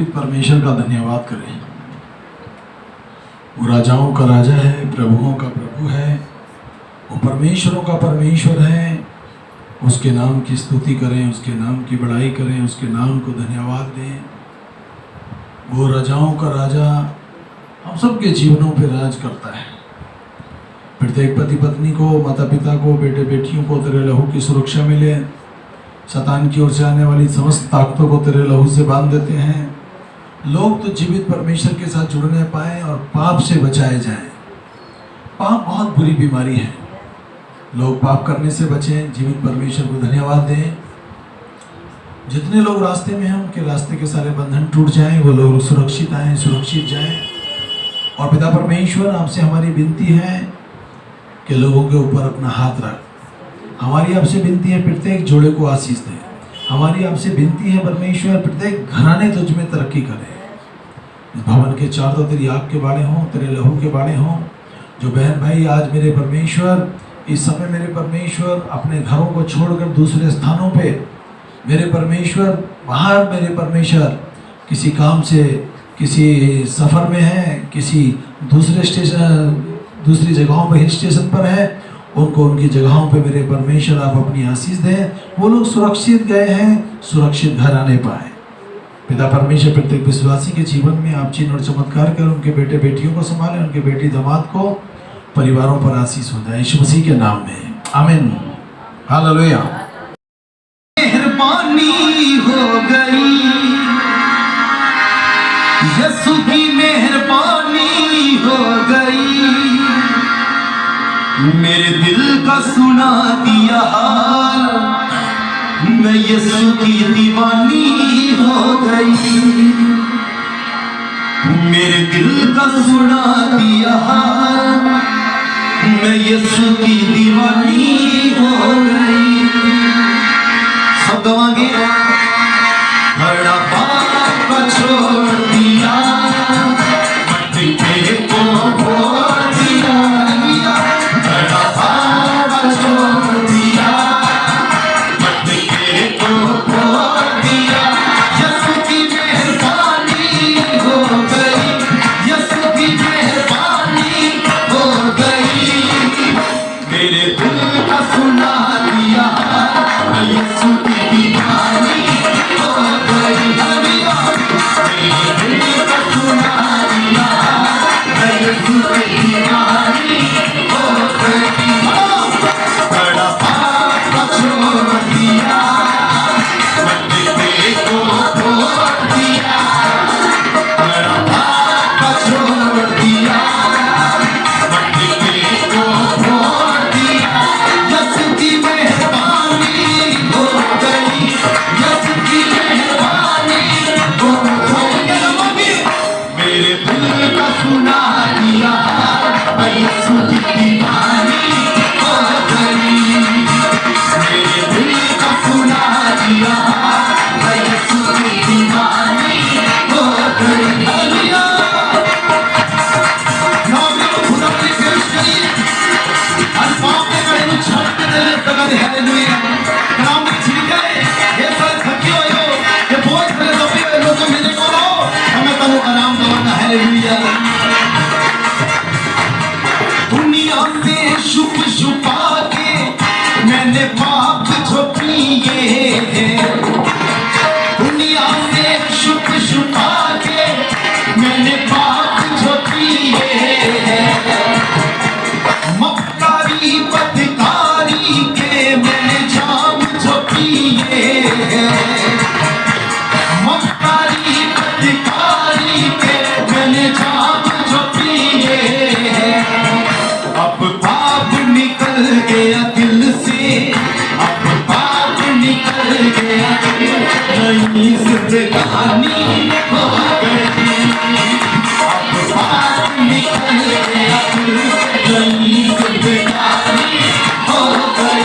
परमेश्वर का धन्यवाद करें। वो राजाओं का राजा है, प्रभुओं का प्रभु है, वो परमेश्वरों का परमेश्वर है। उसके नाम की स्तुति करें, उसके नाम की बड़ाई करें, उसके नाम को धन्यवाद दें। वो राजाओं का राजा हम सबके जीवनों पे राज करता है। प्रत्येक पति पत्नी को, माता पिता को, बेटे बेटियों को तेरे लहू की सुरक्षा मिले। शैतान की ओर से आने वाली समस्त ताकतों को तेरे लहू से बांध देते हैं। लोग तो जीवित परमेश्वर के साथ जुड़ने पाए और पाप से बचाए जाएं। पाप बहुत बुरी बीमारी है। लोग पाप करने से बचें, जीवित परमेश्वर को धन्यवाद दें। जितने लोग रास्ते में हैं उनके रास्ते के सारे बंधन टूट जाएं, वो लोग सुरक्षित आएं, सुरक्षित जाएं। और पिता परमेश्वर, आपसे हमारी विनती है कि लोगों के ऊपर अपना हाथ रख। हमारी आपसे विनती है, प्रत्येक जोड़े को आशीष दे। हमारी आपसे विनती है परमेश्वर, प्रत्येक घराने तुझ में तरक्की करे। इस भवन के चारों तेरी आग के बाड़े हों, तेरे लहू के बाड़े हों। जो बहन भाई आज मेरे परमेश्वर, इस समय मेरे परमेश्वर अपने घरों को छोड़कर दूसरे स्थानों पे मेरे परमेश्वर बाहर, मेरे परमेश्वर किसी काम से, किसी सफ़र में है, किसी दूसरे स्टेशन, दूसरी जगहों पर, हिल स्टेशन पर है, उनको उनकी जगहों पे मेरे परमेश्वर आप अपनी आशीष दें। वो लोग सुरक्षित गए हैं, सुरक्षित घर आने पाए। पिता परमेश्वर, प्रत्येक विश्वासी के जीवन में आप चिन्ह और चमत्कार कर उनके बेटे बेटियों को संभालें, उनके बेटी दामाद को, परिवारों पर आशीष हो जाए, यीशु मसीह के नाम में आमीन। हालेलुया। मेहरबानी हो गई, यीशु की मेहरबानी हो गई। मेरे दिल का सुना दिया हाल, मैं यीशु की दीवानी हो गई। मेरे दिल का सुना दिया हाल, मैं यीशु की दीवानी हो गई। सब गवाएंगे। बड़ा पाप छोड़ दिया, मट्टी को फोड़ दिया। बड़ा पाप छोड़ दिया, मट्टी को फोड़ दिया। यीशु की मेहरबानी हो गई, यीशु की मेहरबानी हो गई। मेरे दिल का सुना दिया, यीशु की दीवानी हो गई। मेरे दिल का सुना दिया, यीशु की दीवानी हो गई। बड़ा पाप छोड़ दिया, मट्टी को फोड़ दिया। बड़ा पाप छोड़ दिया, मट्टी को फोड़ दिया। यीशु की मेहरबानी हो गई, यीशु की मेहरबानी हो गई। मेरे दिल का सुना दिया, यीशु की दीवानी हो गई। मेरे दिल का सुना दिया, यीशु की दीवानी हो गई। हालेलुया। नाम को खुदा की पेश करिए। हर पाप के कड़े को छोड़ के दे तगड़े। हालेलुया। नाम ठीक है। ये सब थके हो, ये बोझ मेरे दबे हुए लोगों मेरे को लो, हमें तनु आराम देना। हालेलुया। दुनिया में छुप छुपा के मैंने पाप जो किए हैं। दुनिया में छुप छुपा के मैंने पाप जो किए हैं। मक्कारी बदकारी के मैंने जाम जो पिए हैं। मक्कारी बदकारी के मैंने जाम जो पिए हैं। अब पाप निकल गया दिल से, अब पाप निकल गया दिल से, नई जिंदगानी हो गई। अब पाप निकल गया दिल से, नई जिंदगानी हो गई।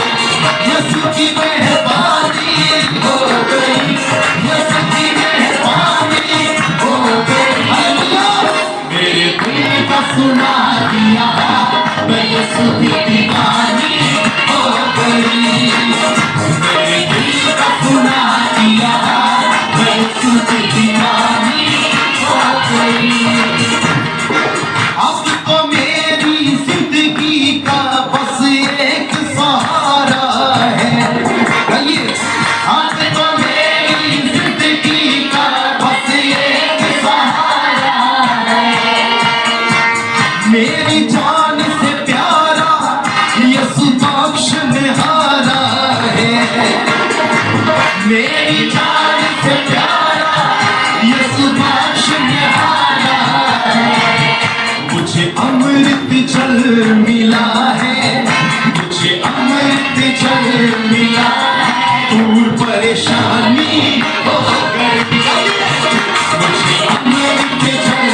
यीशु की मेहरबानी हो गई, यीशु की मेहरबानी हो गई। हालेलुया। मेरे दिल का सुना दिया, मैं यीशु की दीवानी हो गई। मेरे दिल का सुना दिया, मैं यीशु की दीवानी मेरी जान से प्यारा यीशु बख्शनेहारा। मुझे अमृत जल मिला है, मुझे अमृत जल मिला है। दूर परेशानी हो गई, मुझे अमृत जल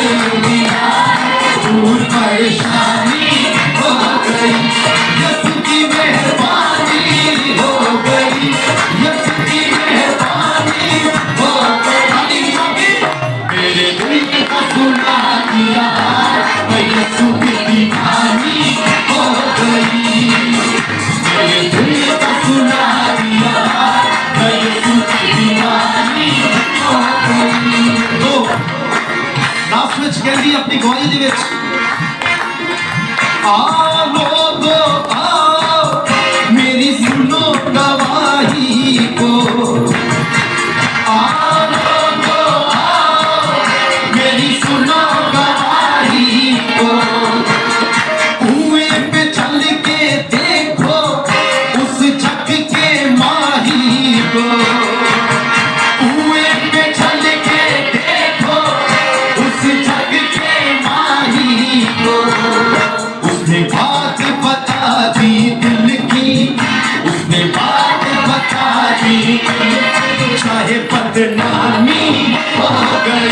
मिला है। दूर परेशानी हो गई, यीशु की मेहरबानी हो गई, यीशु की मेहरबानी हो गई। मेरे दिल को सुना दिया, मैं यीशु की दीवानी हो गई। मेरे दिल को सुना दिया, मैं यीशु की दीवानी हो गई। तो लास्ट में कहती अपनी गवाही दे विच आओ लोगो आओ, मेरी सुनो गवाही को। आओ लोगो आओ, मेरी सुनो गवाही को। कुएं पे चल के देखो उस जग के माही को। कुएं पे चल के देखो उस जग के माही को। उसने बात बता दी दिल की, उसने बात बता दी दिल की, चाहे बदनामी हो गई।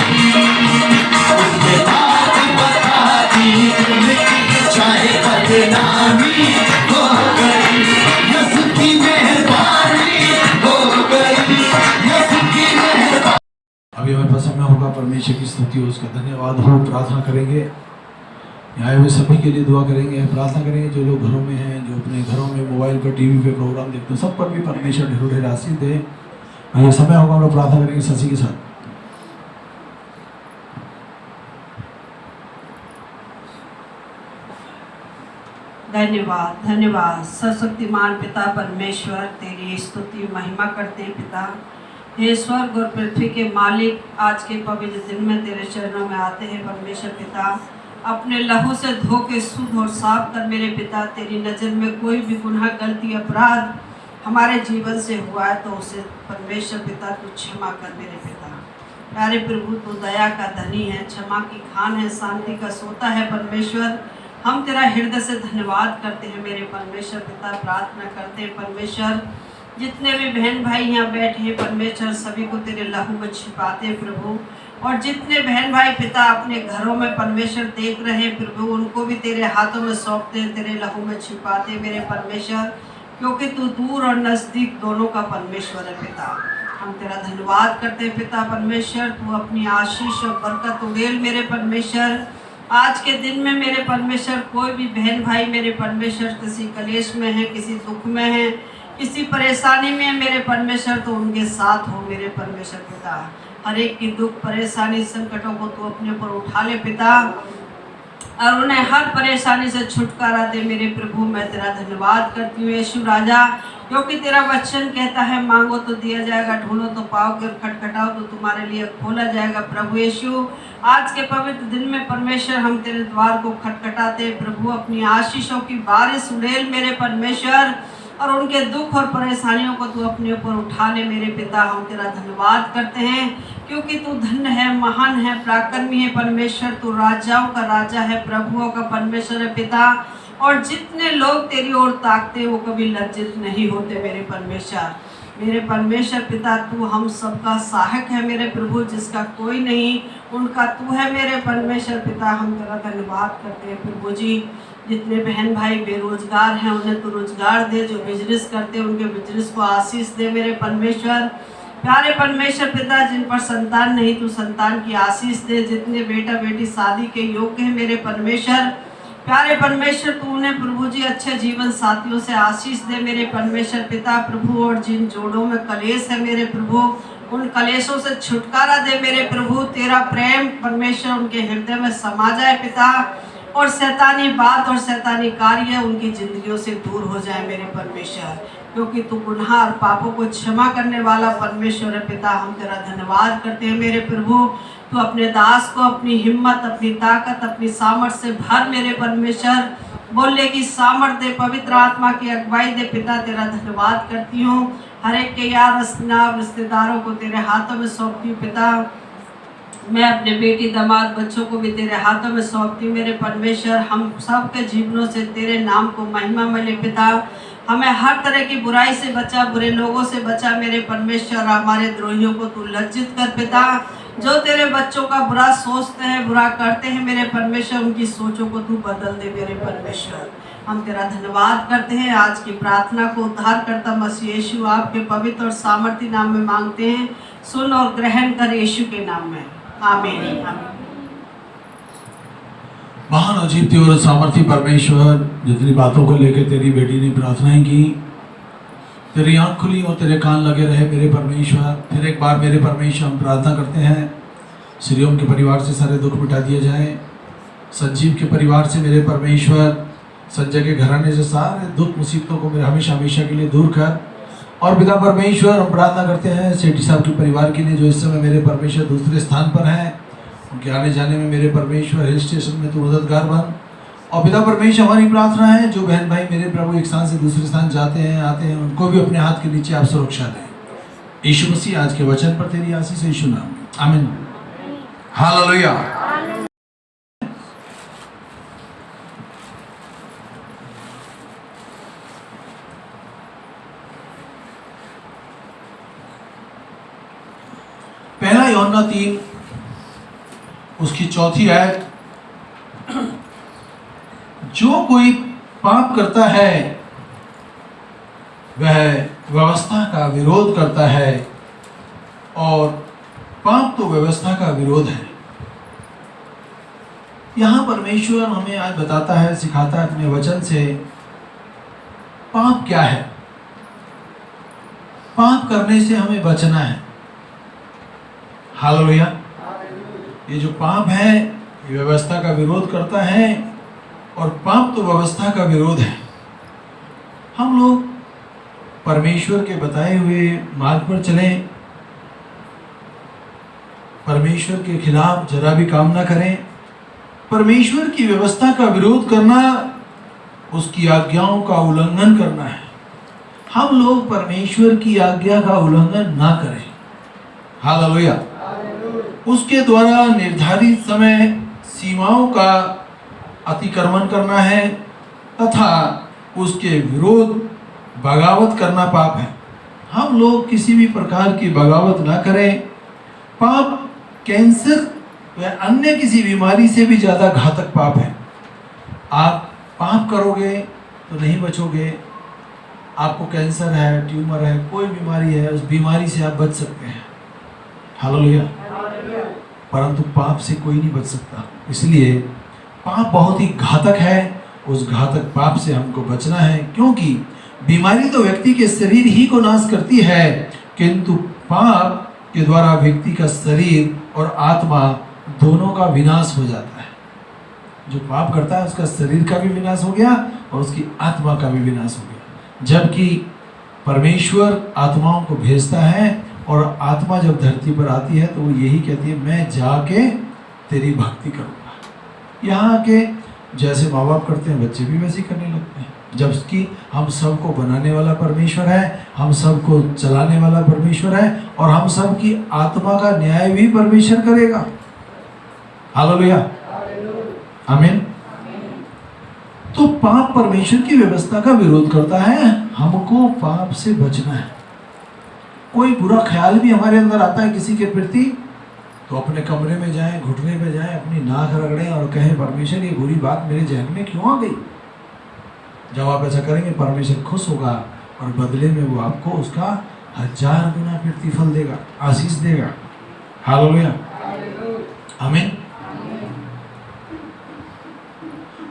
उसने बात बता दी दिल की, चाहे बदनामी हो गई। यीशु की मेहरबानी हो गई, यीशु की मेहरबानी। अभी हमारे पास समय होगा परमेश्वर की स्तुति हो, उसका धन्यवाद हो। प्रार्थना करेंगे, आए हुए सभी के लिए दुआ करेंगे, प्रार्थना करेंगे। जो लोग घरों में हैं, जो अपने घरों में मोबाइल पर टीवी पे प्रोग्राम देखते हैं, सब पर भी परमेश्वर ढेरों ढेर आशीष दे। ये समय होगा हम लोग प्रार्थना करेंगे शशि के साथ। धन्यवाद धन्यवाद सर्वशक्तिमान पिता परमेश्वर, तेरी स्तुति महिमा करते हैं पिता। हे स्वर्ग और पृथ्वी के मालिक, आज के पवित्र दिन में तेरे चरणों में आते हैं परमेश्वर पिता। अपने लहू से धो के शुद्ध और साफ कर मेरे पिता। तेरी नज़र में कोई भी गुनाह, गलती, अपराध हमारे जीवन से हुआ है तो उसे परमेश्वर पिता तू क्षमा कर मेरे पिता। प्यारे प्रभु, तू दया का धनी है, क्षमा की खान है, शांति का सोता है परमेश्वर। हम तेरा हृदय से धन्यवाद करते हैं मेरे परमेश्वर पिता। प्रार्थना करते हैं परमेश्वर, जितने भी बहन भाई यहाँ बैठे हैं परमेश्वर, सभी को तेरे लहू में छिपाते हैं प्रभु। और जितने बहन भाई पिता अपने घरों में परमेश्वर देख रहे हैं प्रभु, उनको भी तेरे हाथों में सौंपते हैं, तेरे लहू में छिपाते हैं मेरे परमेश्वर, क्योंकि तू दूर और नज़दीक दोनों का परमेश्वर है पिता। हम तेरा धन्यवाद करते हैं पिता परमेश्वर। तू अपनी आशीष और बरकत उड़ेल मेरे परमेश्वर। आज के दिन में मेरे परमेश्वर, कोई भी बहन भाई मेरे परमेश्वर किसी कलेश में है, किसी दुख में है, किसी परेशानी में है मेरे परमेश्वर, तो उनके साथ हो मेरे परमेश्वर पिता। हर एक की दुख, परेशानी, संकटों को तू अपने ऊपर उठा ले पिता, और उन्हें हर परेशानी से छुटकारा दे मेरे प्रभु। मैं तेरा धन्यवाद करती हूँ यीशु राजा, क्योंकि तेरा वचन कहता है मांगो तो दिया जाएगा, ढूंढो तो पाओगे, और खटखटाओ तो तुम्हारे लिए खोला जाएगा। प्रभु यीशु, आज के पवित्र दिन में परमेश्वर हम तेरे द्वार को खटखटाते प्रभु। अपनी आशीषों की बारिश उड़ेल मेरे परमेश्वर, और उनके दुख और परेशानियों को तू अपने ऊपर उठा ले मेरे पिता। हम तेरा धन्यवाद करते हैं, क्योंकि तू धन्य है, महान है, पराक्रमी है परमेश्वर। तू राजाओं का राजा है, प्रभुओं का परमेश्वर है पिता। और जितने लोग तेरी ओर ताकते वो कभी लज्जित नहीं होते मेरे परमेश्वर। मेरे परमेश्वर पिता, तू हम सबका सहायक है मेरे प्रभु, जिसका कोई नहीं उनका तू है मेरे परमेश्वर पिता। हम तेरा धन्यवाद करते हैं प्रभु जी। जितने बहन भाई बेरोजगार हैं उन्हें तो रोजगार दे, जो बिजनेस करते हैं उनके बिजनेस को आशीष दे मेरे परमेश्वर। प्यारे परमेश्वर पिता, जिन पर संतान नहीं तू संतान की आशीष दे। जितने बेटा बेटी शादी के योग्य हैं मेरे परमेश्वर, प्यारे परमेश्वर तू उन्हें प्रभु जी अच्छे जीवन साथियों से आशीष दे मेरे परमेश्वर पिता प्रभु। और जिन जोड़ों में कलेश है मेरे प्रभु, उन कलेशों से छुटकारा दे मेरे प्रभु। तेरा प्रेम परमेश्वर उनके हृदय में समा जाए पिता, और शैतानी बात और शैतानी कार्य उनकी जिंदगियों से दूर हो जाए मेरे परमेश्वर, क्योंकि तू गुनाह और पापों को क्षमा करने वाला परमेश्वर है पिता। हम तेरा धन्यवाद करते हैं मेरे प्रभु। तू अपने दास को अपनी हिम्मत, अपनी ताकत, अपनी सामर्थ से भर मेरे परमेश्वर। बोलने की सामर्थ दे, पवित्र आत्मा की अगुवाई दे पिता। तेरा धन्यवाद करती हूँ। हर एक के यार रिश्तेदारों को तेरे हाथों में सौंपती हूँ पिता। मैं अपने बेटी दामाद बच्चों को भी तेरे हाथों में सौंपती हूँ मेरे परमेश्वर। हम सब के जीवनों से तेरे नाम को महिमा मिले पिता। हमें हर तरह की बुराई से बचा, बुरे लोगों से बचा मेरे परमेश्वर। हमारे द्रोहियों को तू लज्जित कर पिता, जो तेरे बच्चों का बुरा सोचते हैं, बुरा करते हैं मेरे परमेश्वर, उनकी सोचों को तू बदल दे मेरे परमेश्वर। हम तेरा धन्यवाद करते हैं। आज की प्रार्थना को उद्धार करता मसीह यीशु आपके पवित्र और सामर्थी नाम में मांगते हैं। सुन और ग्रहण कर यीशु के नाम में, आमीन। आमीन। महान अजीब और सामर्थी परमेश्वर, जितनी बातों को लेकर तेरी बेटी ने प्रार्थनाएं की, तेरी आँख खुली और तेरे कान लगे रहे मेरे परमेश्वर। फिर एक बार मेरे परमेश्वर हम प्रार्थना करते हैं, सीरियम के परिवार से सारे दुख मिटा दिए जाएं। संजीव के परिवार से मेरे परमेश्वर, संजय के घराने से सारे दुख मुसीबतों को मेरे हमेशा हमेशा के लिए दूर कर। और पिता परमेश्वर हम प्रार्थना करते हैं सेठी साहब के परिवार के लिए, जो इस समय मेरे परमेश्वर दूसरे स्थान पर हैं। उनके आने जाने में मेरे परमेश्वर हिल स्टेशन में तू मददगार बन। और पिता परमेश्वर हमारी प्रार्थना है, जो बहन भाई मेरे प्रभु एक स्थान से दूसरे स्थान जाते हैं आते हैं, उनको भी अपने हाथ के नीचे आप सुरक्षा दें। यीशु मसीह आज के वचन पर तेरी आशीष यीशु नाम में, आमीन। हालेलुया। पहला यूहन्ना 3 उसकी 4 आयत, जो कोई पाप करता है वह व्यवस्था का विरोध करता है, और पाप तो व्यवस्था का विरोध है। यहाँ परमेश्वर हमें आज बताता है, सिखाता है अपने वचन से, पाप क्या है, पाप करने से हमें बचना है। हालेलुया। ये जो पाप है ये व्यवस्था का विरोध करता है, और पाप तो व्यवस्था का विरोध है। हम लोग परमेश्वर के बताए हुए मार्ग पर चलें, परमेश्वर के खिलाफ जरा भी काम ना करें। परमेश्वर की व्यवस्था का विरोध करना उसकी आज्ञाओं का उल्लंघन करना है। हम लोग परमेश्वर की आज्ञा का उल्लंघन ना करें। हालेलुया। उसके द्वारा निर्धारित समय सीमाओं का अतिक्रमण करना है तथा उसके विरोध बगावत करना पाप है। हम लोग किसी भी प्रकार की बगावत ना करें। पाप कैंसर या अन्य किसी बीमारी से भी ज़्यादा घातक पाप है। आप पाप करोगे तो नहीं बचोगे। आपको कैंसर है, ट्यूमर है, कोई बीमारी है, उस बीमारी से आप बच सकते हैं। हालेलुया। परंतु पाप से कोई नहीं बच सकता। इसलिए पाप बहुत ही घातक है। उस घातक पाप से हमको बचना है, क्योंकि बीमारी तो व्यक्ति के शरीर ही को नाश करती है, किंतु पाप के द्वारा व्यक्ति का शरीर और आत्मा दोनों का विनाश हो जाता है। जो पाप करता है उसका शरीर का भी विनाश हो गया और उसकी आत्मा का भी विनाश हो गया। जबकि परमेश्वर आत्माओं को भेजता है, और आत्मा जब धरती पर आती है तो वो यही कहती है, मैं जाके तेरी भक्ति करूँगा। यहाँ आके जैसे माँ बाप करते हैं बच्चे भी वैसे ही करने लगते हैं, जबकि हम सबको बनाने वाला परमेश्वर है, हम सबको चलाने वाला परमेश्वर है, और हम सब की आत्मा का न्याय भी परमेश्वर करेगा। हालेलुया, आमीन। तो पाप परमेश्वर की व्यवस्था का विरोध करता है। हमको पाप से बचना है। कोई बुरा ख्याल भी हमारे अंदर आता है किसी के प्रति, तो अपने कमरे में जाएं, घुटने पे जाएं, अपनी नाक रगड़ें और कहें, परमेश्वर ये बुरी बात मेरे जहन में क्यों आ गई। जब आप ऐसा करेंगे परमेश्वर खुश होगा, और बदले में वो आपको उसका 1000 गुना प्रतिफल देगा, आशीष देगा। हालेलुया, आमीन।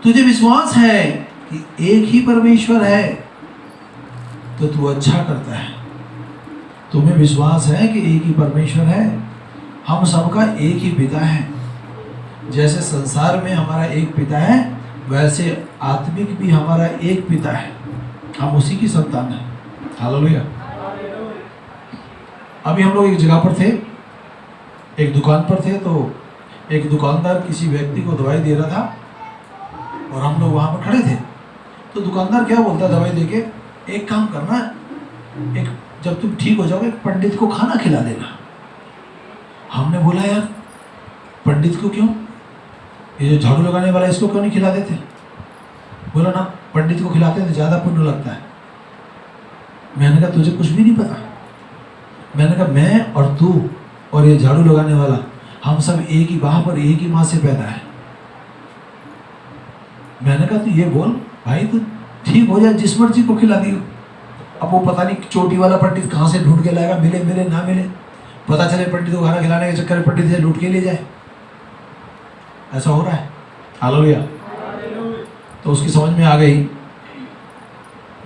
तुझे विश्वास है कि एक ही परमेश्वर है तो तू अच्छा करता है। तुम्हें विश्वास है कि एक ही परमेश्वर है। हम सबका एक ही पिता है। जैसे संसार में हमारा एक पिता है, वैसे आत्मिक भी हमारा एक पिता है। हम उसी की संतान हैं। हालेलुया। अभी हम लोग एक जगह पर थे, एक दुकान पर थे, तो एक दुकानदार किसी व्यक्ति को दवाई दे रहा था, और हम लोग वहाँ पर खड़े थे। तो दुकानदार क्या बोलता, दवाई देके, एक काम करना, एक जब तुम ठीक हो जाओगे पंडित को खाना खिला देना। हमने बोला यार पंडित को क्यों, ये जो झाड़ू लगाने वाला इसको क्यों नहीं खिला देते? बोला ना पंडित को खिलाते तो ज़्यादा पुण्य लगता है। मैंने कहा तुझे कुछ भी नहीं पता। मैंने कहा मैं और तू और ये झाड़ू लगाने वाला हम सब एक ही बाप और एक ही माँ से पैदा है। मैंने कहा तू ये बोल भाई तू ठीक हो जाए जिस मर्जी को खिला दियो। अब वो पता नहीं चोटी वाला पंडित कहाँ से ढूंढ के लाएगा, मिले मिले ना मिले, पता चले पंडित को खाना खिलाने के चक्कर में पंडित से लूट के ले जाए। ऐसा हो रहा है। हालेलुया। तो उसकी समझ में आ गई।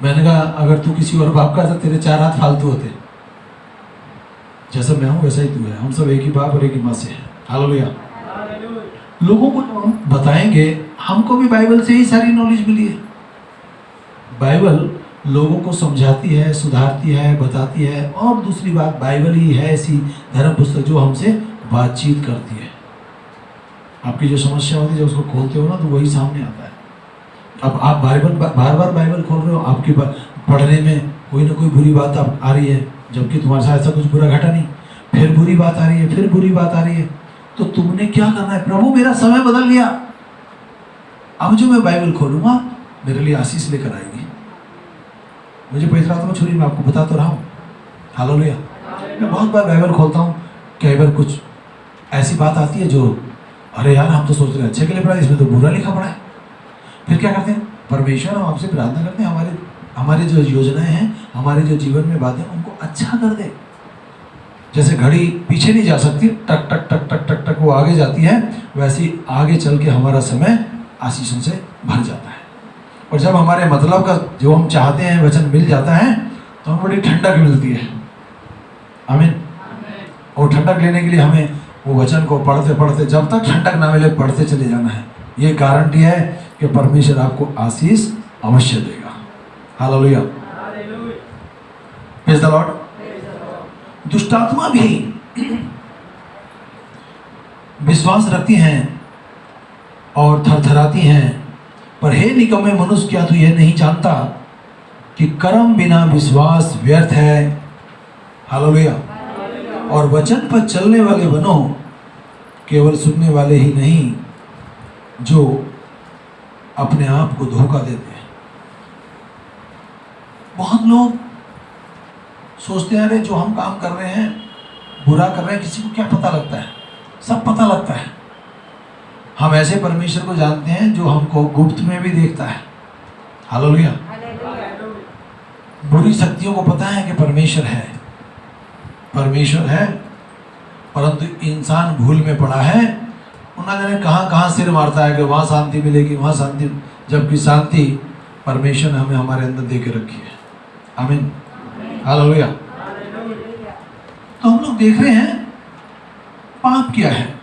मैंने कहा अगर तू किसी और बाप का था तेरे 4 हाथ फालतू होते। जैसा मैं हूँ वैसा ही तू है, हम सब एक ही बाप और एक ही माँ से हैं। हालेलुया। लोगों को जो हम बताएंगे, हमको भी बाइबल से ही सारी नॉलेज मिली है। बाइबल लोगों को समझाती है, सुधारती है, बताती है। और दूसरी बात बाइबल ही है ऐसी धर्म पुस्तक जो हमसे बातचीत करती है। आपकी जो समस्या होती है जब उसको खोलते हो ना तो वही सामने आता है। अब आप बाइबल बार बार बाइबल खोल रहे हो, आपकी पढ़ने में कोई ना कोई बुरी बात अब आ रही है, जबकि तुम्हारे साथ ऐसा कुछ बुरा घटा नहीं, फिर बुरी बात आ रही है, फिर बुरी बात आ रही है। तो तुमने क्या करना है? प्रभु मेरा समय बदल गया, अब जो मैं बाइबल खोलूंगा मेरे लिए आशीष लेकर आएगी। मुझे पवित्र आत्मा छुरी, मैं आपको बता तो रहा हूँ। हालेलुया। मैं बहुत बार बाइबल खोलता हूँ, कई बार कुछ ऐसी बात आती है जो अरे यार हम तो सोच रहे हैं अच्छे के लिए पढ़ा, इसमें तो बुरा लिखा पड़ा है। फिर क्या करते हैं? परमेश्वर हम आपसे प्रार्थना करते हैं हमारे जो योजनाएं हैं, हमारे जो जीवन में बातें उनको अच्छा कर दे। जैसे घड़ी पीछे नहीं जा सकती, टक टक टक टक टक टक वो आगे जाती है, वैसे ही आगे चल के हमारा समय आशीषों से भर जाता है। और जब हमारे मतलब का जो हम चाहते हैं वचन मिल जाता है तो हमें बड़ी ठंडक मिलती है। आमीन। और ठंडक लेने के लिए हमें वो वचन को पढ़ते पढ़ते जब तक ठंडक ना मिले पढ़ते चले जाना है। ये गारंटी है कि परमेश्वर आपको आशीष अवश्य देगा। हालेलुया। Praise the Lord. दुष्टात्मा भी विश्वास रखती हैं और थरथराती हैं, पर हे निकम्मे मनुष्य, क्या तू यह नहीं जानता कि कर्म बिना विश्वास व्यर्थ है। हालेलुया। और वचन पर चलने वाले बनो, केवल सुनने वाले ही नहीं जो अपने आप को धोखा देते हैं। बहुत लोग सोचते हैं अरे जो हम काम कर रहे हैं, बुरा कर रहे हैं, किसी को क्या पता लगता है? सब पता लगता है। हम ऐसे परमेश्वर को जानते हैं जो हमको गुप्त में भी देखता है। हालेलुया। बुरी शक्तियों को पता है कि परमेश्वर है, परमेश्वर है, परंतु इंसान भूल में पड़ा है। उन्हें जाने कहाँ कहाँ सिर मारता है कि वहाँ शांति मिलेगी, वहाँ शांति, जबकि शांति परमेश्वर ने हमें हमारे अंदर दे के रखी है। आमीन। हालेलुया। तो हम लोग देख रहे हैं पाप क्या है।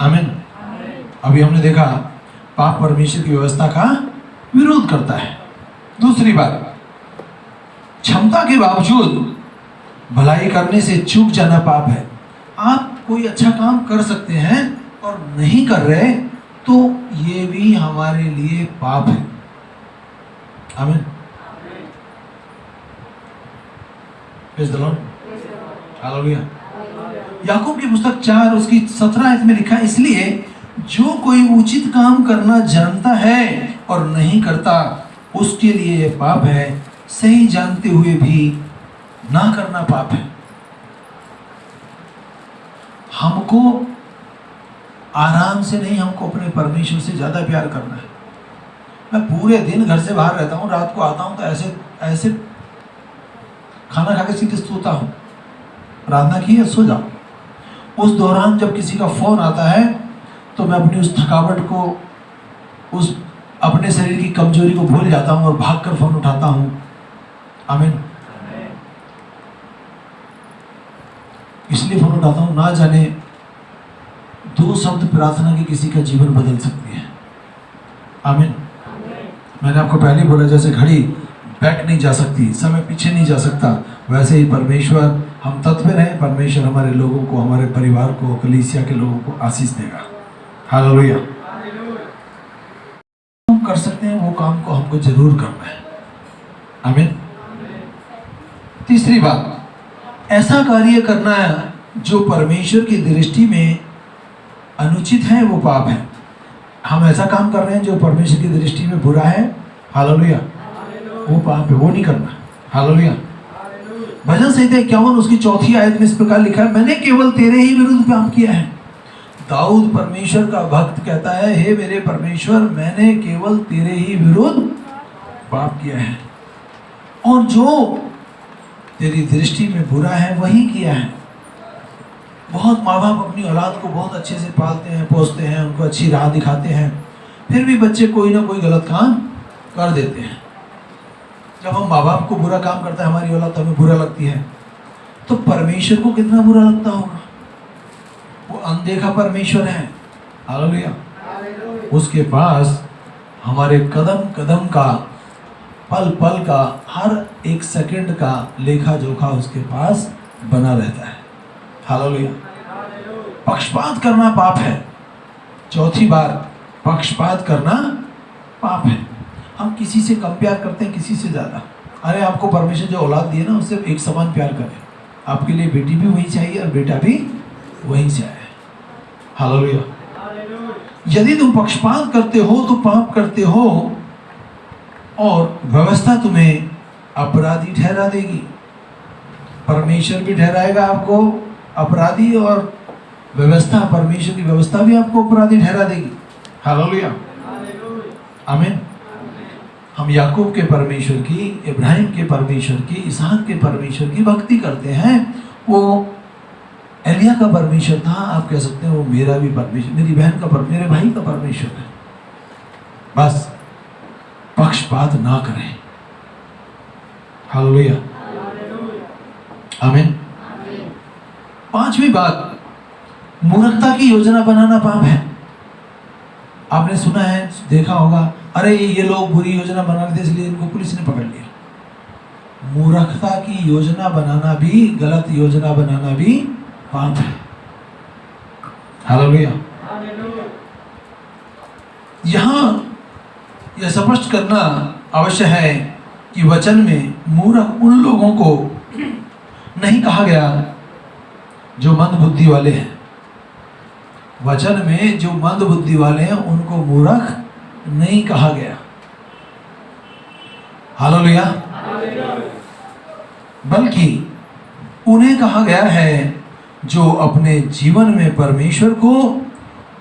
आमीन। अभी हमने देखा पाप परमेश्वर की व्यवस्था का विरोध करता है। दूसरी बात, क्षमता के बावजूद भलाई करने से चूक जाना पाप है। आप कोई अच्छा काम कर सकते हैं और नहीं कर रहे तो ये भी हमारे लिए पाप है। आमीन। Praise the Lord. हालेलुया। याकूब की पुस्तक 4 उसकी 17 में लिखा, इसलिए जो कोई उचित काम करना जानता है और नहीं करता उसके लिए यह पाप है, सही जानते हुए भी ना करना पाप है। हमको आराम से नहीं, हमको अपने परमेश्वर से ज़्यादा प्यार करना है। मैं पूरे दिन घर से बाहर रहता हूँ, रात को आता हूँ तो ऐसे ऐसे खाना खा के सीधे सोता हूँ, प्रार्थना की है, सो जाओ। उस दौरान जब किसी का फ़ोन आता है तो मैं अपनी उस थकावट को, उस अपने शरीर की कमजोरी को भूल जाता हूँ और भागकर फ़ोन उठाता हूँ। आमीन। इसलिए फ़ोन उठाता हूँ, ना जाने 2 शब्द प्रार्थना की किसी का जीवन बदल सकती है। आमीन। मैंने आपको पहले बोला जैसे घड़ी बैक नहीं जा सकती, समय पीछे नहीं जा सकता, वैसे ही परमेश्वर, हम तत्व रहें, परमेश्वर हमारे लोगों को, हमारे परिवार को, कलीसिया के लोगों को आशीष देगा। हालेलुया। हम कर सकते हैं वो काम को हमको जरूर करना है। आमीन। तीसरी बात, ऐसा कार्य करना जो परमेश्वर की दृष्टि में अनुचित है वो पाप है। हम ऐसा काम कर रहे हैं जो परमेश्वर की दृष्टि में बुरा है, हालेलुया, वो पाप है, वो नहीं करना, हालेलुया। भजन संहिता 51 उसकी 4 आयत में इस प्रकार लिखा है, मैंने केवल तेरे ही विरुद्ध पाप किया है। दाऊद परमेश्वर का भक्त कहता है, हे मेरे परमेश्वर, मैंने केवल तेरे ही विरुद्ध पाप किया है और जो तेरी दृष्टि में बुरा है वही किया है। बहुत माँ बाप अपनी औलाद को बहुत अच्छे से पालते हैं, पोसते हैं, उनको अच्छी राह दिखाते हैं, फिर भी बच्चे कोई ना कोई गलत काम कर देते हैं। जब हम माँ बाप को बुरा काम करता है हमारी औलाद, तो हमें बुरा लगती है, तो परमेश्वर को कितना बुरा लगता होगा। वो अनदेखा परमेश्वर है, हालेलुया। उसके पास हमारे कदम कदम का, पल पल का, हर एक सेकंड का लेखा जोखा उसके पास बना रहता है, हालेलुया। पक्षपात करना पाप है। चौथी बार, पक्षपात करना पाप है। हम किसी से कम प्यार करते हैं, किसी से ज़्यादा। अरे आपको परमेश्वर जो औलाद दिए ना, उससे एक समान प्यार करें। आपके लिए बेटी भी वही चाहिए और बेटा भी वहीं से आए, हालेलुया। यदि तुम पक्षपात करते हो तो पाप करते हो और व्यवस्था तुम्हें अपराधी ठहरा देगी। परमेश्वर भी ठहराएगा आपको अपराधी और व्यवस्था, परमेश्वर की व्यवस्था भी आपको अपराधी ठहरा देगी, हालेलुया, आमीन। हम याकूब के परमेश्वर की, इब्राहिम के परमेश्वर की, इसहाक के परमेश्वर की भक्ति करते हैं। वो एलिया का परमेश्वर था, आप कह सकते हैं वो मेरा भी परमेश्वर, मेरी बहन का मेरे भाई का परमेश्वर है। बस पक्षपात ना करें, हालेलुया, आमीन। पांचवी बात, मूर्खता की योजना बनाना पाप है। आपने सुना है, देखा होगा, अरे ये लोग बुरी योजना बना रहे थे इसलिए इनको पुलिस ने पकड़ लिया। मूर्खता की योजना बनाना भी, गलत योजना बनाना भी पाप है, हालेलुया। यहाँ यह स्पष्ट करना आवश्यक है कि वचन में मूर्ख उन लोगों को नहीं कहा गया जो मंद बुद्धि वाले हैं। वचन में जो मंद बुद्धि वाले हैं उनको मूर्ख नहीं कहा गया, हालेलुया, बल्कि उन्हें कहा गया है जो अपने जीवन में परमेश्वर को,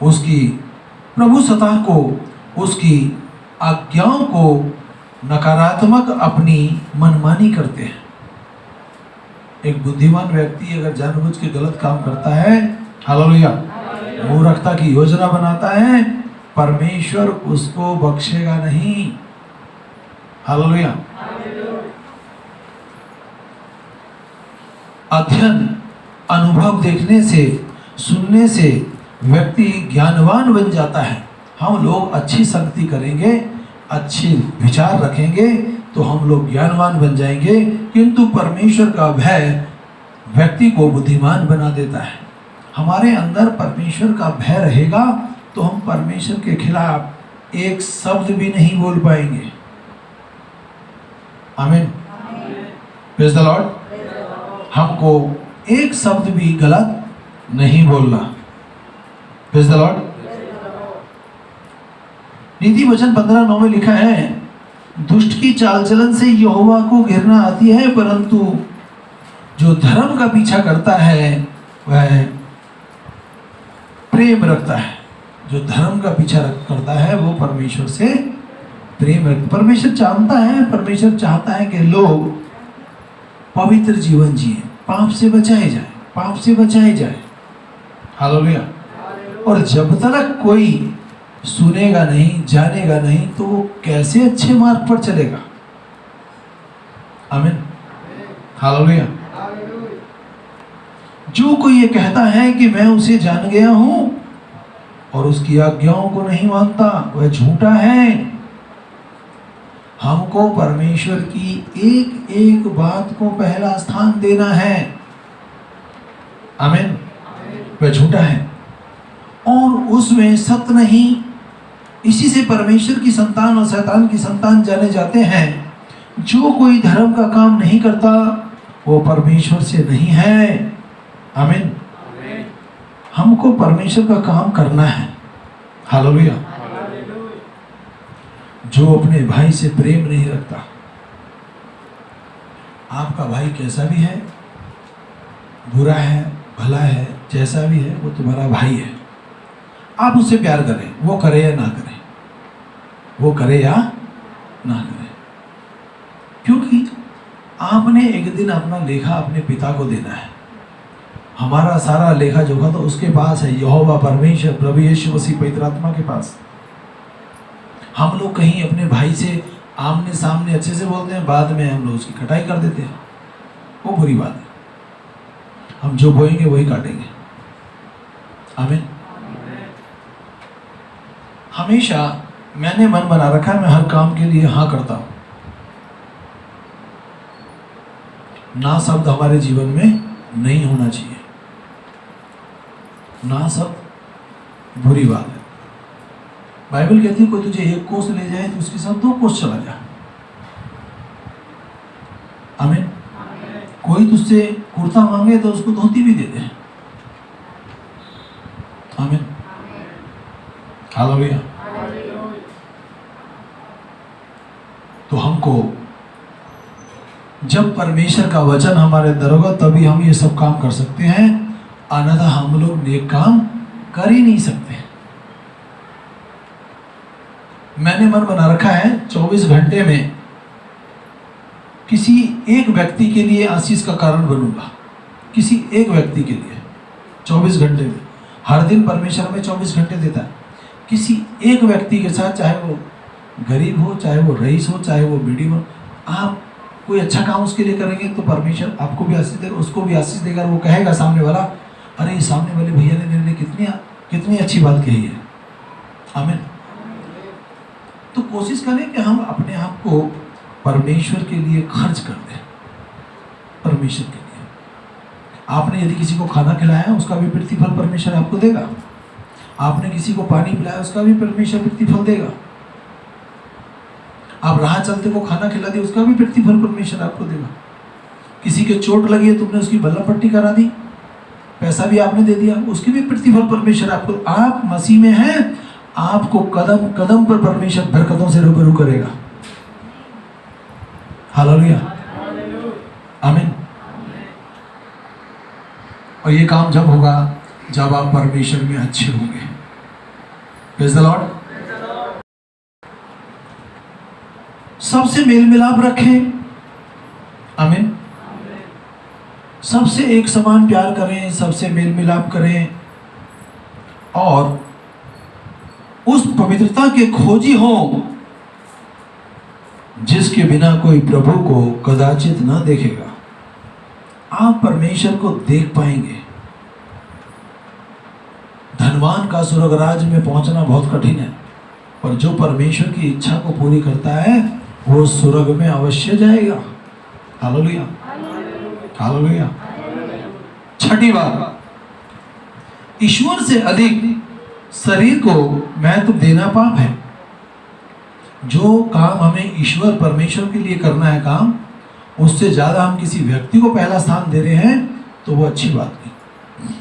उसकी प्रभुसत्ता को, उसकी आज्ञाओं को नकारात्मक अपनी मनमानी करते हैं। एक बुद्धिमान व्यक्ति अगर जानबूझ के गलत काम करता है, हालेलुया, मूर्खता की योजना बनाता है, परमेश्वर उसको बख्शेगा नहीं, हालेलुया। अध्ययन, अनुभव देखने से, सुनने से व्यक्ति ज्ञानवान बन जाता है। हम लोग अच्छी संगति करेंगे, अच्छे विचार रखेंगे तो हम लोग ज्ञानवान बन जाएंगे, किंतु परमेश्वर का भय व्यक्ति को बुद्धिमान बना देता है। हमारे अंदर परमेश्वर का भय रहेगा तो हम परमेश्वर के खिलाफ एक शब्द भी नहीं बोल पाएंगे, आमीन, प्रेज़ द लॉर्ड। हमको एक शब्द भी गलत नहीं बोलना, प्रेज़ द लॉर्ड। नीति वचन 15:9 में लिखा है, दुष्ट की चाल चलन से यहोवा को घृणा आती है, परंतु जो धर्म का पीछा करता है वह प्रेम रखता है। जो धर्म का पीछा करता है वो परमेश्वर से प्रेम रखता। परमेश्वर जानता है, परमेश्वर चाहता है कि लोग पवित्र जीवन जिए, पाप से बचाए जाए, पाप से बचाए जाए, हालेलुया। और जब तक कोई सुनेगा नहीं, जानेगा नहीं, तो वो कैसे अच्छे मार्ग पर चलेगा, आमीन, हालेलुया। जो कोई ये कहता है कि मैं उसे जान गया हूं और उसकी आज्ञाओं को नहीं मानता, वह झूठा है। हमको परमेश्वर की एक एक बात को पहला स्थान देना है, आमीन, वह झूठा है और उसमें सत्य नहीं। इसी से परमेश्वर की संतान और शैतान की संतान जाने जाते हैं। जो कोई धर्म का काम नहीं करता वो परमेश्वर से नहीं है। आमीन। हमको परमेश्वर का काम करना है। हालेलुया। जो अपने भाई से प्रेम नहीं रखता, आपका भाई कैसा भी है, बुरा है भला है, जैसा भी है, वो तुम्हारा भाई है। आप उससे प्यार करें, वो करे या ना करे, वो करे या ना करे, क्योंकि आपने एक दिन अपना लेखा अपने पिता को देना है। हमारा सारा लेखा जोखा तो उसके पास है, यहोवा परमेश्वर प्रभु यीशु मसीह पवित्र आत्मा के पास। हम लोग कहीं अपने भाई से आमने सामने अच्छे से बोलते हैं, बाद में हम लोग उसकी कटाई कर देते हैं, वो बुरी बात है। हम जो बोएंगे वही काटेंगे। आमीन। हमेशा मैंने मन बना रखा है, मैं हर काम के लिए हाँ करता हूं। ना शब्द हमारे जीवन में नहीं होना चाहिए। ना शब्द बुरी बात है। बाइबल कहती है कोई तुझे एक कोस ले जाए तो उसके साथ 2 कोस चला जा। आमीन। कोई तुझसे कुर्ता मांगे तो उसको धोती भी दे दे। आमीन। हालेलुया। तो हमको जब परमेश्वर का वचन हमारे अंदर होगा तभी हम ये सब काम कर सकते हैं, अन्यथा हम लोग नेक काम कर ही नहीं सकते। मैंने मन बना रखा है 24 घंटे में किसी एक व्यक्ति के लिए आशीष का कारण बनूंगा। किसी एक व्यक्ति के लिए 24 घंटे में, हर दिन परमेश्वर हमें 24 घंटे देता है। किसी एक व्यक्ति के साथ, चाहे वो गरीब हो, चाहे वो रईस हो, चाहे वो बीडी हो, आप कोई अच्छा काम उसके लिए करेंगे तो परमेश्वर आपको भी आशीष देगा, उसको भी आशीष देगा। वो कहेगा सामने वाला, अरे सामने वाले भैया ने मेरे लिए कितनी अच्छी बात कही है। आमीन। तो कोशिश करें कि हम अपने आप को परमेश्वर के लिए खर्च कर दें। परमेश्वर के लिए आपने यदि किसी को खाना खिलाया, उसका भी प्रतिफल परमेश्वर आपको देगा। आपने किसी को पानी पिलाया, उसका भी परमेश्वर प्रतिफल देगा। आप राह चलते को खाना खिला दिया, उसका भी प्रतिफल परमेश्वर आपको देगा। किसी के चोट लगी है, तुमने उसकी बल्ला पट्टी करा दी, पैसा भी आपने दे दिया, उसकी भी प्रतिफल परमेश्वर आपको। आप मसीह में हैं, आपको कदम कदम पर परमेश्वर बरकतों से रूबरू करेगा। हालेलुया। आमीन। और ये काम जब होगा जब आप परमेश्वर में अच्छे होंगे। Praise the Lord. सबसे मेल मिलाप रखें। आमीन। सबसे एक समान प्यार करें, सबसे मेल मिलाप करें और उस पवित्रता के खोजी हों जिसके बिना कोई प्रभु को कदाचित न देखेगा। आप परमेश्वर को देख पाएंगे। धनवान का स्वर्ग राज्य में पहुंचना बहुत कठिन है, पर जो परमेश्वर की इच्छा को पूरी करता है वो स्वर्ग में अवश्य जाएगा। हालेलुया। हालेलुया। छठी बात, ईश्वर से अधिक शरीर को महत्व देना पाप है। जो काम हमें ईश्वर परमेश्वर के लिए करना है काम, उससे ज्यादा हम किसी व्यक्ति को पहला स्थान दे रहे हैं तो वो अच्छी बात नहीं।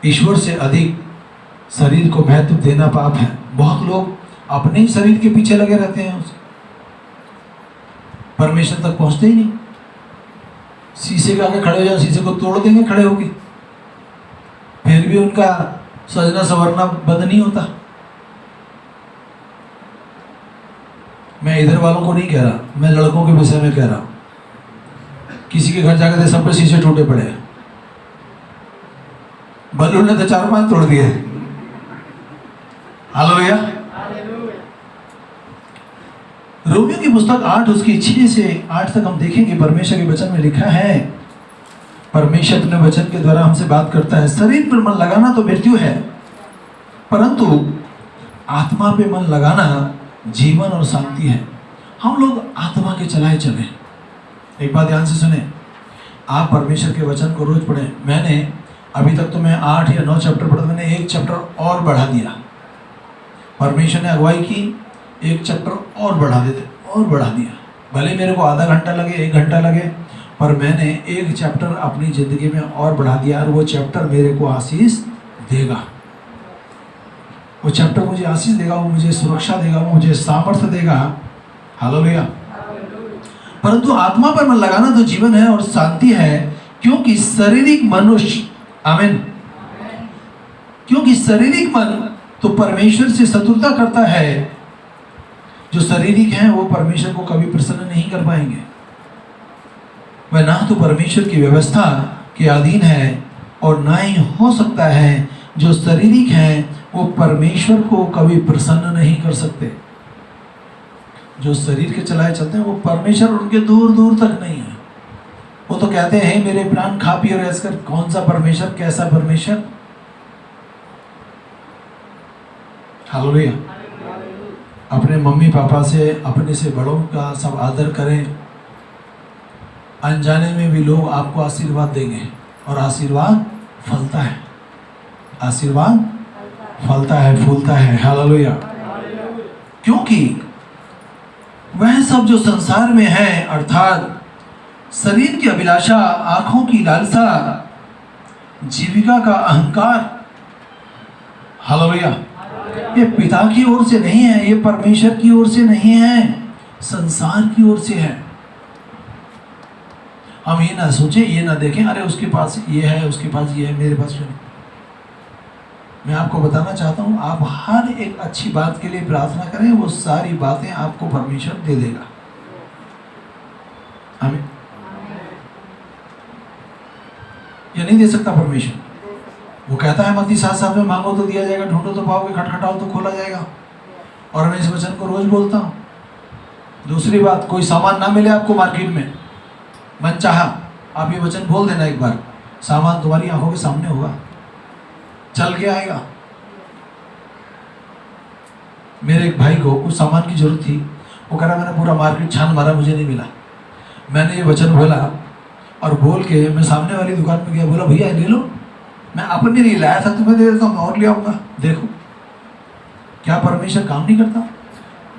ईश्वर से अधिक शरीर को महत्व देना पाप है। बहुत लोग अपने ही शरीर के पीछे लगे रहते हैं, परमेश्वर तक पहुंचते ही नहीं। शीशे के आगे खड़े हो जाओ, शीशे को तोड़ देंगे खड़े होके, फिर भी उनका सजना संवरना बंद नहीं होता। मैं इधर वालों को नहीं कह रहा, मैं लड़कों के विषय में कह रहा हूं। किसी के घर जाकर सब पे शीशे टूटे पड़े हैं, बलून ने तो 4-5 तोड़ दिए। हालेलुया। रोमियो की पुस्तक 8 उसकी 6 से 8 तक हम देखेंगे। परमेश्वर के वचन में लिखा है, परमेश्वर अपने वचन के द्वारा हमसे बात करता है। शरीर पर मन लगाना तो मृत्यु है, परंतु आत्मा पे मन लगाना जीवन और शांति है। हम लोग आत्मा के चलाए चले। एक बात ध्यान से सुने, आप परमेश्वर के वचन को रोज पढ़ें। मैंने अभी तक तो मैं 8 या 9 चैप्टर पढ़ा, मैंने 1 चैप्टर और बढ़ा दिया। परमेश्वर ने अगुवाई की, 1 चैप्टर और बढ़ा देते और बढ़ा दिया। भले मेरे को आधा घंटा लगे, 1 घंटा लगे, पर मैंने एक चैप्टर अपनी ज़िंदगी में और बढ़ा दिया, और वो चैप्टर मेरे को आशीष देगा। वो चैप्टर मुझे आशीष देगा, वो मुझे सुरक्षा देगा, वो मुझे सामर्थ्य देगा। हालेलुया। परंतु आत्मा पर मन लगाना तो जीवन है और शांति है, क्योंकि शारीरिक मनुष्य, आमीन, क्योंकि शारीरिक मन तो परमेश्वर से शत्रुता करता है। जो शारीरिक हैं वो परमेश्वर को कभी प्रसन्न नहीं कर पाएंगे। वह ना तो परमेश्वर की व्यवस्था के अधीन है और ना ही हो सकता है। जो शारीरिक हैं वो परमेश्वर को कभी प्रसन्न नहीं कर सकते। जो शरीर के चलाए चलते हैं वो परमेश्वर उनके दूर दूर तक नहीं है। वो तो कहते हैं मेरे प्राण खा पी और ऐसा कर। कौन सा परमेश्वर, कैसा परमेश्वर? हालेलुया। अपने मम्मी पापा से, अपने से बड़ों का सब आदर करें। अनजाने में भी लोग आपको आशीर्वाद देंगे और आशीर्वाद फलता है, आशीर्वाद फलता है, फूलता है। हालेलुया। क्योंकि वह सब जो संसार में है, अर्थात शरीर की अभिलाषा, आंखों की लालसा, जीविका का अहंकार, हालेलुया, ये पिता की ओर से नहीं है, ये परमेश्वर की ओर से नहीं है, संसार की ओर से है। हम ये ना सोचें, ये ना देखें अरे उसके पास ये है, उसके पास ये है, मेरे पास क्यों नहीं। मैं आपको बताना चाहता हूँ, आप हर एक अच्छी बात के लिए प्रार्थना करें, वो सारी बातें आपको परमेश्वर दे देगा। आमीन। ये नहीं दे सकता परमेश्वर। वो कहता है मत्ती 7:7 में, मांगो तो दिया जाएगा, ढूंढो तो पाओगे, खटखटाओ तो खोला जाएगा। और मैं इस वचन को रोज बोलता हूँ। दूसरी बात, कोई सामान ना मिले आपको मार्केट में, मन चाहा आप ये वचन बोल देना एक बार, सामान तुम्हारी आंखों के सामने होगा, चल के आएगा। मेरे एक भाई को कुछ सामान की जरूरत थी, वो कह रहा मैंने पूरा मार्केट छान मारा, मुझे नहीं मिला। मैंने ये वचन बोला और बोल के मैं सामने वाली दुकान में गया, बोला भैया ले लो, मैं अपने लिए लाया था, तुम्हें दे देता हूँ, मैं और ले आऊँगा। देखो क्या परमेश्वर काम नहीं करता।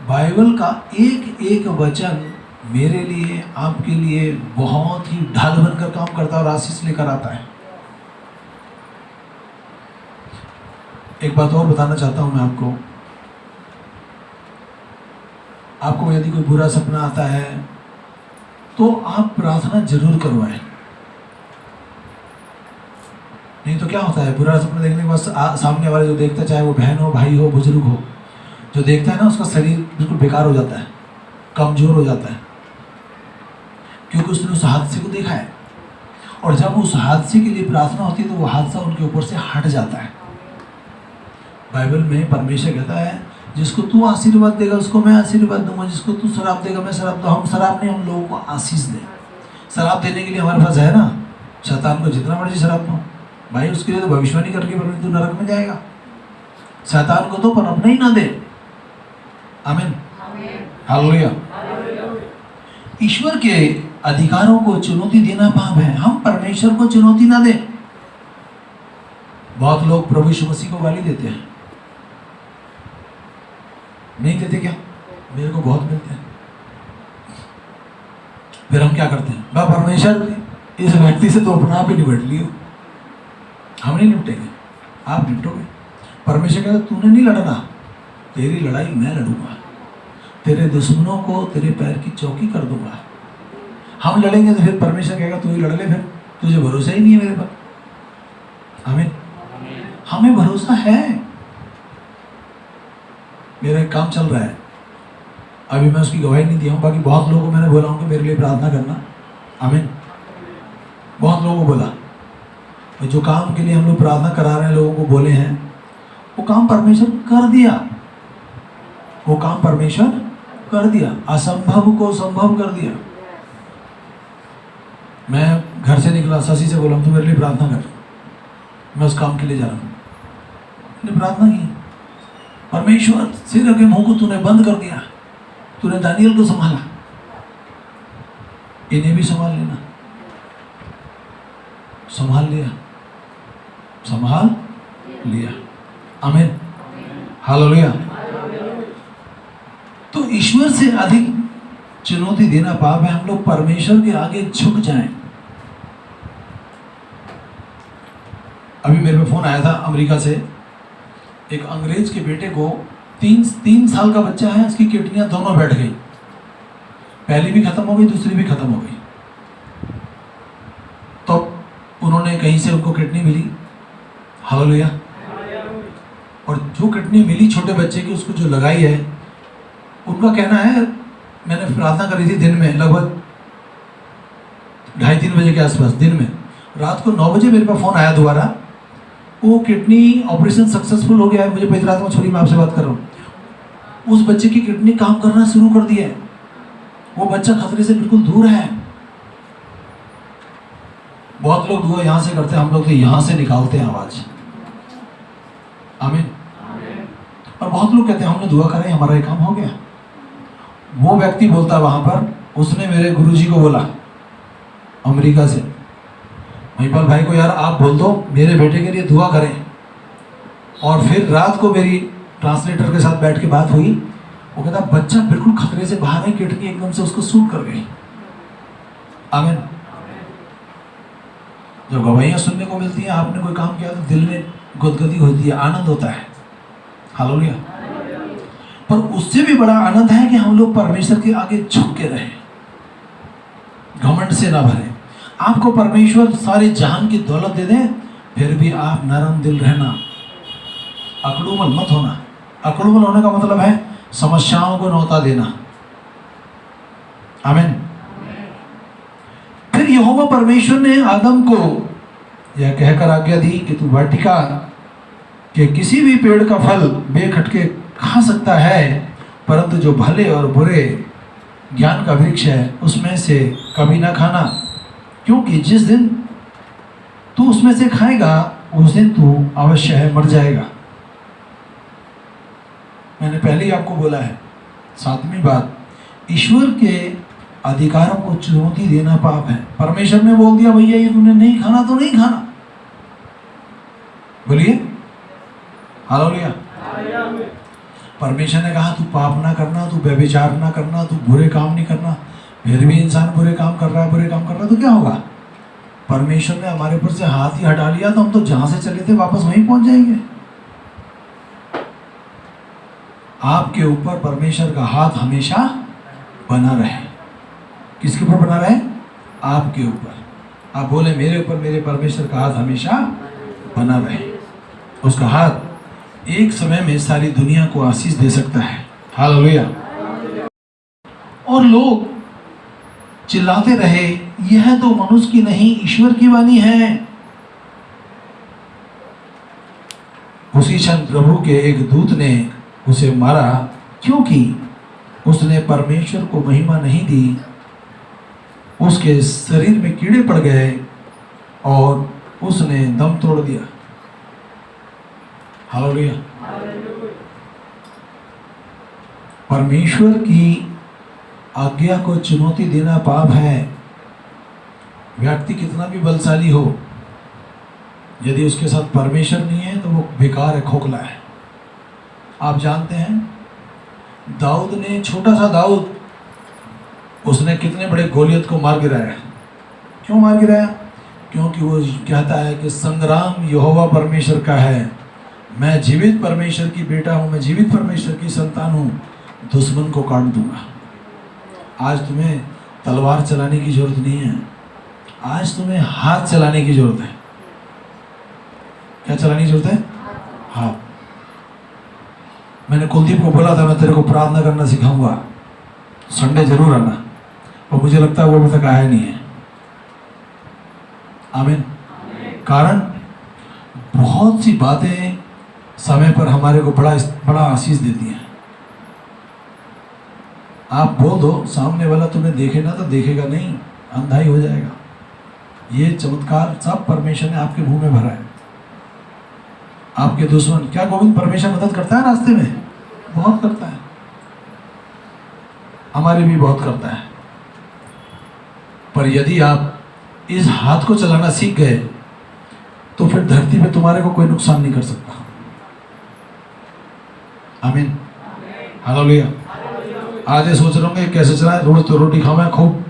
बाइबल का एक एक वचन मेरे लिए, आपके लिए बहुत ही ढाल बनकर काम करता है और आशीष लेकर आता है। एक बात और बताना चाहता हूं मैं आपको यदि कोई बुरा सपना आता है तो आप प्रार्थना जरूर करवाएं। नहीं तो क्या होता है, बुरा सपना देखने के बाद सामने वाले जो देखता, चाहे वो बहन हो, भाई हो, बुजुर्ग हो, जो देखता है ना, उसका शरीर बिल्कुल बेकार हो जाता है, कमजोर हो जाता है, क्योंकि उसने उस हादसे को देखा है। और जब उस हादसे के लिए प्रार्थना होती है तो वो हादसा उनके ऊपर से हट जाता है। बाइबल में परमेश्वर कहता है, जिसको तू आशीर्वाद देगा उसको मैं आशीर्वाद दूंगा, जिसको तू शराब देगा मैं शराब दूंगा। हम शराब नहीं, हम लोगों को आशीष दें। शराब देने के लिए हमारे पास है ना, शैतान को जितना मर्जी शराब दो भाई, उसके लिए तो भविष्यवाणी करके तू नरक में जाएगा। शैतान को तो पनपना ही ना दे। आमीन, हालेलुया। ईश्वर के अधिकारों को चुनौती देना पाप है। हम परमेश्वर को चुनौती ना दें। बहुत लोग प्रभु यीशु मसीह को गाली देते हैं, नहीं देते क्या? मेरे को बहुत मिलते हैं। फिर हम क्या करते हैं, बा परमेश्वर इस व्यक्ति से तो अपना आप ही निपट लियो, हम नहीं निपटेंगे, आप निपटोगे। परमेश्वर कहता तूने नहीं लड़ना, तेरी लड़ाई मैं लड़ूंगा, तेरे दुश्मनों को तेरे पैर की चौकी कर दूंगा। हम लड़ेंगे तो फिर परमेश्वर कहेगा तू ही लड़ ले, फिर तुझे भरोसा ही नहीं है मेरे पर। आमीन। हमें भरोसा है। मेरा एक काम चल रहा है, अभी मैं उसकी गवाही नहीं दिया हूँ, बाकी बहुत लोगों को मैंने बोला हूँ कि मेरे लिए प्रार्थना करना। आमीन। बहुत लोगों को बोला, जो काम के लिए हम लोग प्रार्थना करा रहे हैं, लोगों को बोले हैं, वो काम परमेश्वर कर दिया, वो काम परमेश्वर कर दिया, असंभव को संभव कर दिया। मैं घर से निकला, शशि से बोला तू मेरे लिए प्रार्थना कर, मैं उस काम के लिए जा रहा हूँ। मैंने प्रार्थना की, परमेश्वर सिर के मुंह को तूने बंद कर दिया, तूने दानियल को संभाला, इन्हें भी संभाल लेना। संभाल लिया, संभाल लिया। आमीन, हालेलुया। तो ईश्वर से अधिक चुनौती देना पाप है। हम लोग परमेश्वर के आगे झुक जाएं। अभी मेरे पे फोन आया था अमेरिका से, एक अंग्रेज के बेटे को 3 साल का बच्चा है, उसकी किडनियां दोनों बैठ गई, पहली भी खत्म हो गई, दूसरी भी खत्म हो गई। तो उन्होंने कहीं से उनको किडनी मिली, हालेलुया। और जो किडनी मिली छोटे बच्चे की, उसको जो लगाई है, उनका कहना है, मैंने प्रार्थना करी थी दिन में लगभग 2:30-3 बजे के आसपास, दिन में, रात को 9 बजे मेरे पास फ़ोन आया दोबारा, वो किडनी ऑपरेशन सक्सेसफुल हो गया है। मुझे पहली रात में छोड़ी, मैं आपसे बात कर रहा हूँ, उस बच्चे की किडनी काम करना शुरू कर दिया है। वो बच्चा खतरे से बिल्कुल दूर है। बहुत लोग दुआ यहाँ से करते हैं, हम लोग तो यहाँ से निकालते हैं आवाज़। आमीन। और बहुत लोग कहते हैं हमने दुआ करें, हमारा ये काम हो गया। वो व्यक्ति बोलता है वहाँ पर, उसने मेरे गुरुजी को बोला अमेरिका से, महिपाल भाई को यार आप बोल दो मेरे बेटे के लिए दुआ करें। और फिर रात को मेरी ट्रांसलेटर के साथ बैठ के बात हुई, वो कहता बच्चा बिल्कुल खतरे से बाहर है, किडनी एकदम से उसको सूट कर गई। आमीन। जब गवाहियाँ सुनने को मिलती हैं, आपने कोई काम किया तो दिल में गुदगुदी होती है, आनंद होता है, हालेलुया। पर उससे भी बड़ा आनंद है कि हम लोग परमेश्वर के आगे झुक के रहें, घमंड से ना भरें। आपको परमेश्वर सारे जहान की दौलत दे दें, फिर भी आप नरम दिल रहना, अकड़ूमल मत होना। अकड़ूमल होने का मतलब है समस्याओं को न्योता देना। आमीन। फिर यहोवा परमेश्वर ने आदम को यह कहकर आज्ञा दी कि तू वाटिका के किसी भी पेड़ का फल बेखटके खा सकता है, परंतु जो भले और बुरे ज्ञान का वृक्ष है उसमें से कभी ना खाना, क्योंकि जिस दिन तू उसमें से खाएगा उस दिन तू अवश्य है मर जाएगा। मैंने पहले ही आपको बोला है। 7वीं बात, ईश्वर के अधिकारों को चुनौती देना पाप है। परमेश्वर ने बोल दिया भैया ये तूने नहीं खाना तो नहीं खाना, बोलिए हालेलुया। परमेश्वर ने कहा तू पाप ना करना, तू व्यभिचार ना करना, तू बुरे काम नहीं करना, फिर भी इंसान बुरे काम कर रहा है, तो क्या होगा? परमेश्वर ने हमारे ऊपर से हाथ ही हटा लिया तो हम तो जहां से चले थे वापस वहीं पहुंच जाएंगे। आपके ऊपर परमेश्वर का हाथ हमेशा बना रहे। किसके ऊपर बना रहे? आपके ऊपर। आप बोले मेरे ऊपर मेरे परमेश्वर का हाथ हमेशा बना रहे। उसका हाथ एक समय में सारी दुनिया को आशीष दे सकता है। हालेलुया। और लोग चिल्लाते रहे यह तो मनुष्य की नहीं ईश्वर की वाणी है। उसी क्षण प्रभु के एक दूत ने उसे मारा, क्योंकि उसने परमेश्वर को महिमा नहीं दी। उसके शरीर में कीड़े पड़ गए और उसने दम तोड़ दिया। हालेलुया। परमेश्वर की आज्ञा को चुनौती देना पाप है। व्यक्ति कितना भी बलशाली हो, यदि उसके साथ परमेश्वर नहीं है तो वो बेकार है, खोखला है। आप जानते हैं दाऊद ने, छोटा सा दाऊद, उसने कितने बड़े गोलियत को मार गिराया। क्यों मार गिराया? क्योंकि वो कहता है कि संग्राम यहोवा परमेश्वर का है, मैं जीवित परमेश्वर की बेटा हूँ, मैं जीवित परमेश्वर की संतान हूँ, दुश्मन को काट दूंगा। आज तुम्हें तलवार चलाने की जरूरत नहीं है, आज तुम्हें हाथ चलाने की जरूरत है। क्या चलाने की जरूरत है? हाथ। मैंने कुलदीप को बोला था मैं तेरे को प्रार्थना करना सिखाऊंगा, संडे जरूर आना, और मुझे लगता है वो अभी तक आया नहीं है। आमीन। कारण बहुत सी बातें समय पर हमारे को बड़ा आशीष देती हैं। आप बोल दो, सामने वाला तुम्हें देखे ना तो देखेगा नहीं, अंधा ही हो जाएगा। ये चमत्कार सब परमेश्वर ने आपके मुंह में भरा है। आपके दुश्मन, क्या गोविंद परमेश्वर मदद करता है रास्ते में? बहुत करता है, हमारे भी बहुत करता है। पर यदि आप इस हाथ को चलाना सीख गए तो फिर धरती पे तुम्हारे को कोई नुकसान नहीं कर सकता। आमीन। हालेलुया। आज ये सोच रहे होंगे कैसे चला है, रोज तो रोटी खाऊं मैं खूब,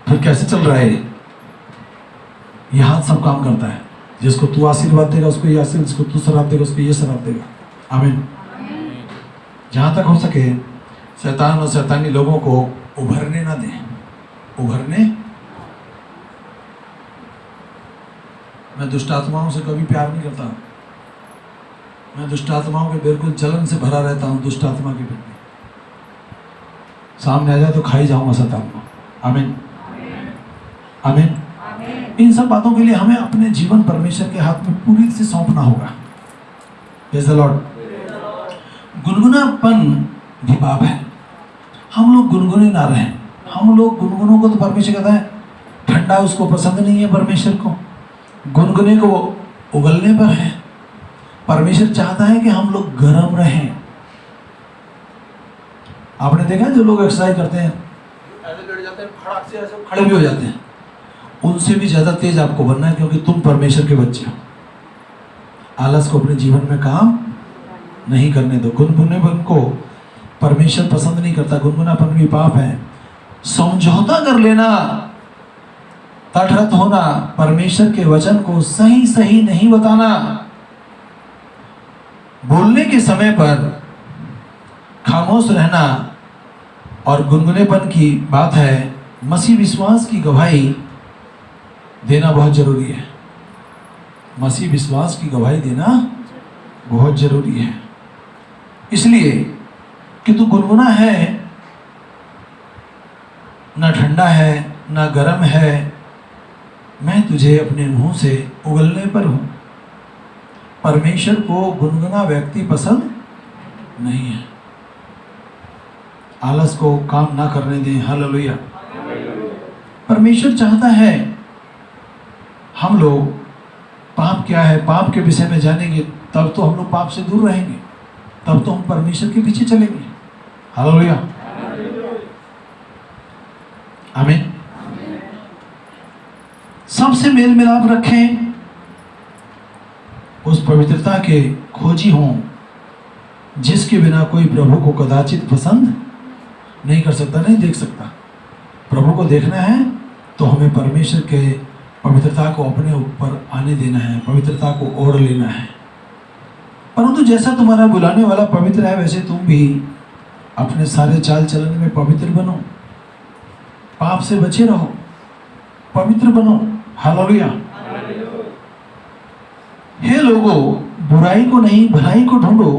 फिर कैसे चल रहा है ये हाथ सब काम करता है। जिसको तू आशीर्वाद देगा उसको ये आशीर्वाद, जिसको तू शराब देगा उसको ये शराब देगा। आमीन। जहाँ तक हो सके शैतान और शैतानी लोगों को उभरने ना दें। उभरने, मैं दुष्ट आत्माओं से कभी प्यार नहीं करता। मैं दुष्ट आत्माओं के बिल्कुल जलन से भरा रहता हूँ। दुष्ट आत्मा के प्रति सामने आ जाए तो खाई जाऊंगा शैतान को। आमीन, आमीन। इन सब बातों के लिए हमें अपने जीवन परमेश्वर के हाथ में पूरी से सौंपना होगा। Praise the Lord. गुनगुनापन भी पाप है। हम लोग गुनगुने ना रहें। हम लोग गुनगुनों को तो परमेश्वर कहता है ठंडा उसको पसंद नहीं है। परमेश्वर को गुनगुने को उगलने पर है। परमेश्वर चाहता है कि हम लोग गर्म रहें। आपने देखा जो लोग एक्सरसाइज करते हैं ऐसे बैठ जाते हैं, खड़ाक से ऐसे खड़े भी हो जाते हैं। उनसे भी ज्यादा तेज आपको बनना है, क्योंकि तुम परमेश्वर के बच्चे हो। आलस को अपने जीवन में काम नहीं करने दो। गुनगुनेपन को परमेश्वर पसंद नहीं करता। गुनगुनापन भी पाप है। समझौता कर लेना, तटस्थ होना, परमेश्वर के वचन को सही सही नहीं बताना, बोलने के समय पर खामोश रहना, और गुनगुनेपन की बात है मसीह विश्वास की गवाही देना बहुत जरूरी है। मसीह विश्वास की गवाही देना बहुत जरूरी है। इसलिए कि तू गुनगुना है, ना ठंडा है ना गर्म है, मैं तुझे अपने मुंह से उगलने पर हूं। परमेश्वर को गुनगुना व्यक्ति पसंद नहीं है। आलस को काम ना करने दें। हालेलुया। परमेश्वर चाहता है हम लोग पाप क्या है, पाप के विषय में जानेंगे, तब तो हम लोग पाप से दूर रहेंगे, तब तो हम परमेश्वर के पीछे चलेंगे। हालेलुया, आमीन। सबसे मेल मिलाप रखें, उस पवित्रता के खोजी हों जिसके बिना कोई प्रभु को कदाचित पसंद नहीं कर सकता, नहीं देख सकता। प्रभु को देखना है तो हमें परमेश्वर के पवित्रता को अपने ऊपर आने देना है, पवित्रता को ओढ़ लेना है। परंतु जैसा तुम्हारा बुलाने वाला पवित्र है, वैसे तुम भी अपने सारे चाल चलन में पवित्र बनो, पाप से बचे रहो, पवित्र बनो। हालेलुया। हे लोगों, बुराई को नहीं भलाई को ढूंढो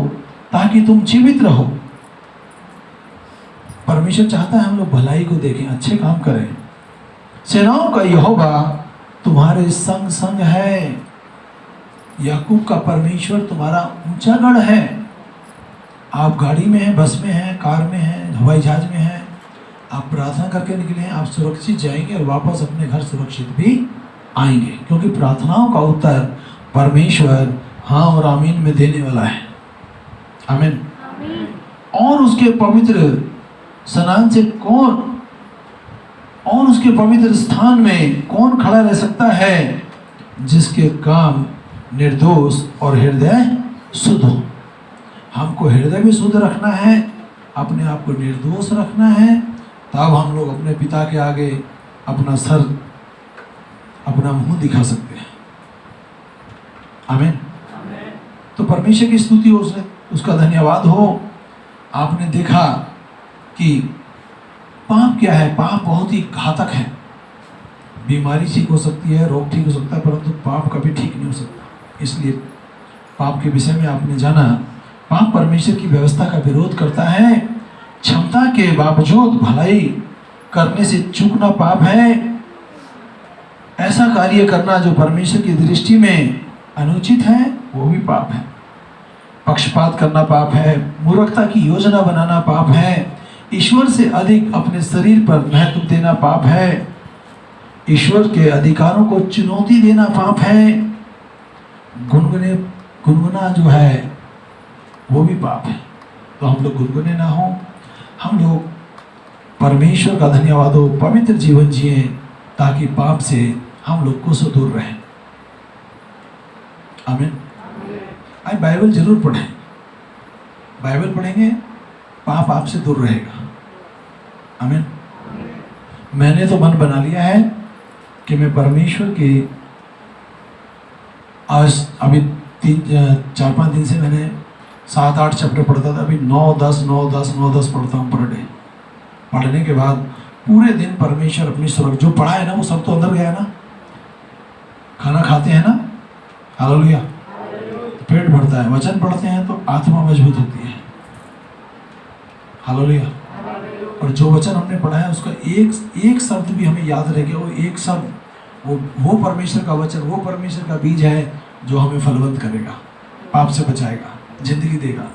ताकि तुम जीवित रहो। परमेश्वर चाहता है हम लोग भलाई को देखें, अच्छे काम करें। सेनाओं का यहोवा तुम्हारे संग संग है। याकूब का परमेश्वर तुम्हारा ऊंचा गढ़ है। आप गाड़ी में हैं, बस में हैं, कार में हैं, हवाई जहाज में हैं, आप प्रार्थना करके निकले हैं, आप सुरक्षित जाएंगे और वापस अपने घर सुरक्षित भी आएंगे, क्योंकि प्रार्थनाओं का उत्तर परमेश्वर हाँ और आमीन में देने वाला है। आमीन। और उसके पवित्र स्नान से कौन, और उसके पवित्र स्थान में कौन खड़ा रह सकता है जिसके काम निर्दोष और हृदय शुद्ध हो। हमको हृदय भी शुद्ध रखना है, अपने आप को निर्दोष रखना है, तब हम लोग अपने पिता के आगे अपना सर, अपना मुंह दिखा सकते हैं। आमीन। तो परमेश्वर की स्तुति हो, उसका धन्यवाद हो। आपने देखा कि पाप क्या है। पाप बहुत ही घातक है। बीमारी ठीक हो सकती है, रोग ठीक हो सकता है, परंतु पाप कभी ठीक नहीं हो सकता। इसलिए पाप के विषय में आपने जाना, पाप परमेश्वर की व्यवस्था का विरोध करता है। क्षमता के बावजूद भलाई करने से चूकना पाप है। ऐसा कार्य करना जो परमेश्वर की दृष्टि में अनुचित है, वो भी पाप है। पक्षपात करना पाप है। मूर्खता की योजना बनाना पाप है। ईश्वर से अधिक अपने शरीर पर महत्व देना पाप है। ईश्वर के अधिकारों को चुनौती देना पाप है। गुनगुना जो है वो भी पाप है। तो हम लोग गुनगुने ना हो, हम लोग परमेश्वर का धन्यवाद हो, पवित्र जीवन जिए, ताकि पाप से हम लोग को दूर रहें। आमीन। आज बाइबल जरूर पढ़ें। बाइबल पढ़ेंगे, पाप आपसे दूर रहेगा। आमीन। मैंने तो मन बना लिया है कि मैं परमेश्वर के आज अभी 4-5 दिन से मैंने 7-8 चैप्टर पढ़ता था, अभी 9-10 पढ़ता हूँ पर डे। पढ़ने के बाद पूरे दिन परमेश्वर अपनी सुरक्षा जो पढ़ा है ना वो सब तो अंदर गया है ना। खाना खाते हैं ना, हालेलुया, पेट भरता है। वचन पढ़ते हैं तो आत्मा मजबूत होती है, हालेलुया। और जो वचन हमने पढ़ा है उसका एक शब्द भी हमें याद रह गया, वो एक शब्द वो परमेश्वर का वचन, वो परमेश्वर का बीज है जो हमें फलवंत करेगा, पाप से बचाएगा, जिंदगी देगा,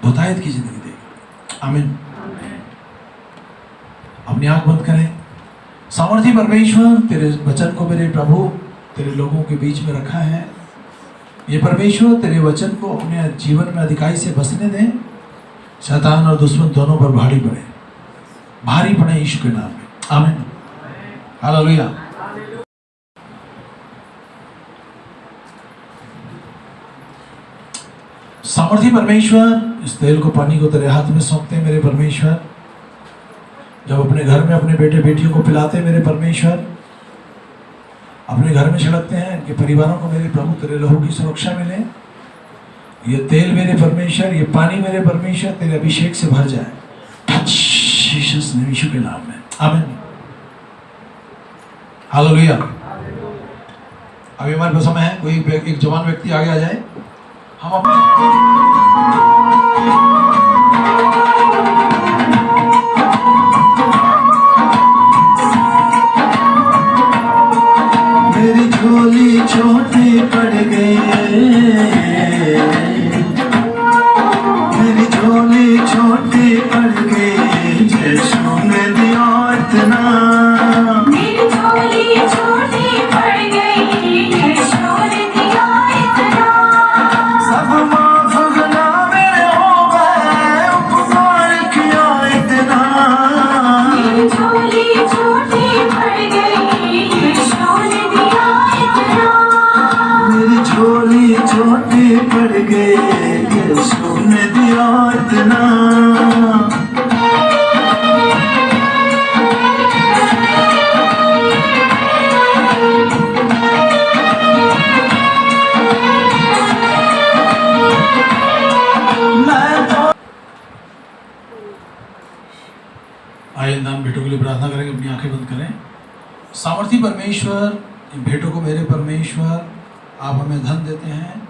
बहुतायत की जिंदगी देगा। आमीन। अपनी आंख बंद करें। सामर्थी परमेश्वर, तेरे वचन को मेरे प्रभु तेरे लोगों के बीच में रखा है। ये परमेश्वर तेरे वचन को अपने जीवन में अधिकाई से बसने दें। शैतान और दुश्मन दोनों पर भारी पड़े यीशु के नाम में। आमीन, हालेलुया। सामर्थी परमेश्वर, इस तेल को पानी को तेरे हाथ में सौंपते हैं मेरे परमेश्वर। जब अपने घर में अपने बेटे बेटियों को पिलाते हैं मेरे परमेश्वर, अपने घर में छिड़कते हैं कि परिवारों को मेरे प्रभु तेरे लहू की सुरक्षा मिले। ये तेल मेरे परमेश्वर, ये पानी मेरे परमेश्वर तेरे अभिषेक से भर जाए, जीसस नेम, यीशु के नाम में। आमीन, हालेलुया। अभी हमारे पास समय है, कोई एक जवान व्यक्ति आगे आ जाए। हम मेरी झोली छोटी पड़ गई, मेरी झोली छोटी पड़ गई, यीशु ने दिया इतना। मेरी झोली छोटी पड़ गई, यीशु ने दिया इतना। सब माफ गुना मेरे हो गए, उपकार किया इतना। मेरी झोली छोटी पड़ गई, यीशु ने दिया इतना। मेरी झोली छोटी पड़ गई, यीशु ने दिया इतना। आइए दान भेंटों के लिए प्रार्थना करेंगे। अपनी आंखें बंद करें। सामर्थी परमेश्वर, इन भेंटों को मेरे परमेश्वर आप हमें धन देते हैं,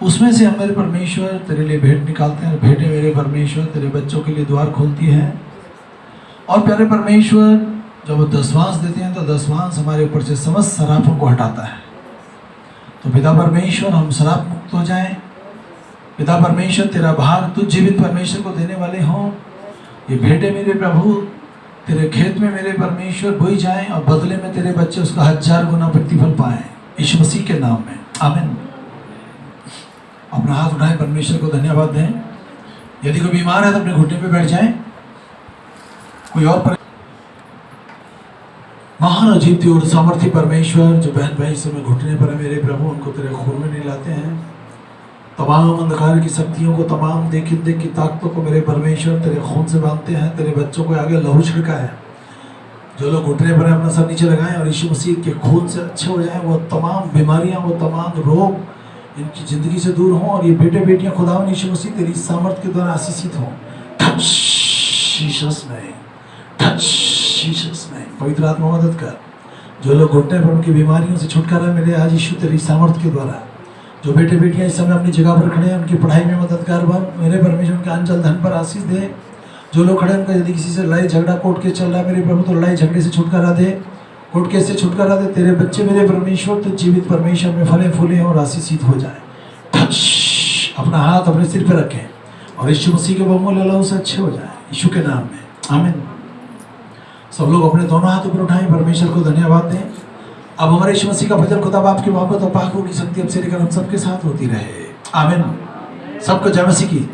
उसमें से हम मेरे परमेश्वर तेरे लिए भेंट निकालते हैं। भेंटें मेरे परमेश्वर तेरे बच्चों के लिए द्वार खोलती हैं। और प्यारे परमेश्वर, जब वो दसवांश देते हैं तो दसवांश हमारे ऊपर से समस्त शरापों को हटाता है। तो पिता परमेश्वर, हम शराब मुक्त हो जाएं। पिता परमेश्वर, तेरा भाग तुझ जीवित परमेश्वर को देने वाले हों। ये भेंटें मेरे प्रभु तेरे खेत में मेरे परमेश्वर बोई जाएं और बदले में तेरे बच्चे उसका 1000 गुना प्रतिफल पाएं, यीशु मसीह के नाम में। आमीन। अपना हाथ उठाएं, परमेश्वर को धन्यवाद दें। यदि कोई बीमार है तो अपने घुटने पे बैठ जाएं। कोई और महान अजीब और सामर्थी परमेश्वर, जो बहन भाई समय घुटने पर है मेरे प्रभु, उनको तेरे खून में मिलाते हैं। तमाम अंधकार की शक्तियों को, तमाम देखी की ताकतों को मेरे परमेश्वर तेरे खून से बांधते हैं। तेरे बच्चों को आगे लहू छिड़का है। जो लोग घुटने पर अपना सर नीचे लगाएं और यीशु मसीह के खून से अच्छे हो जाएं, वो तमाम बीमारियां, वो तमाम रोग इनकी ज़िंदगी से दूर हों। और ये बेटे बेटियां खुदावन यीशु मसीह तेरी सामर्थ के द्वारा आशीषित हों। Touch Jesus name, touch Jesus name. पवित्र आत्मा मदद कर। जो लोग घुटने पर उनकी बीमारियों से छुटकारा मिले आज यीशु तेरी सामर्थ के द्वारा। जो बेटे बेटियां इस समय अपनी जगह पर खड़े हैं, उनकी पढ़ाई में मददगार बन मेरे परमेश्वर। उनके अंचल धन पर आशीष दे। जो लोग खड़े हैं उनका यदि किसी से लड़ाई झगड़ा कोर्ट केस चल रहा है मेरे प्रभु, तो लड़ाई झगड़े से छुटकारा दे, कोर्ट केस से छुटकारा दे। तेरे बच्चे मेरे परमेश्वर तो जीवित परमेश्वर में फले फूले और आशीषित हो जाए। अपना हाथ अपने सिर पर रखें और यीशु मसीह के बहुमूल्य लहू से अच्छे हो जाए, यीशु के नाम में। आमीन। सब लोग अपने दोनों हाथ ऊपर उठाएं, परमेश्वर को धन्यवाद दें। अब हमारे यीशु मसीह का भजन खुदा बाप की मोहब्बत और पाकों की शक्ति अब से लेकर हम सबके साथ होती रहे। आमीन। सबको जय मसीह की।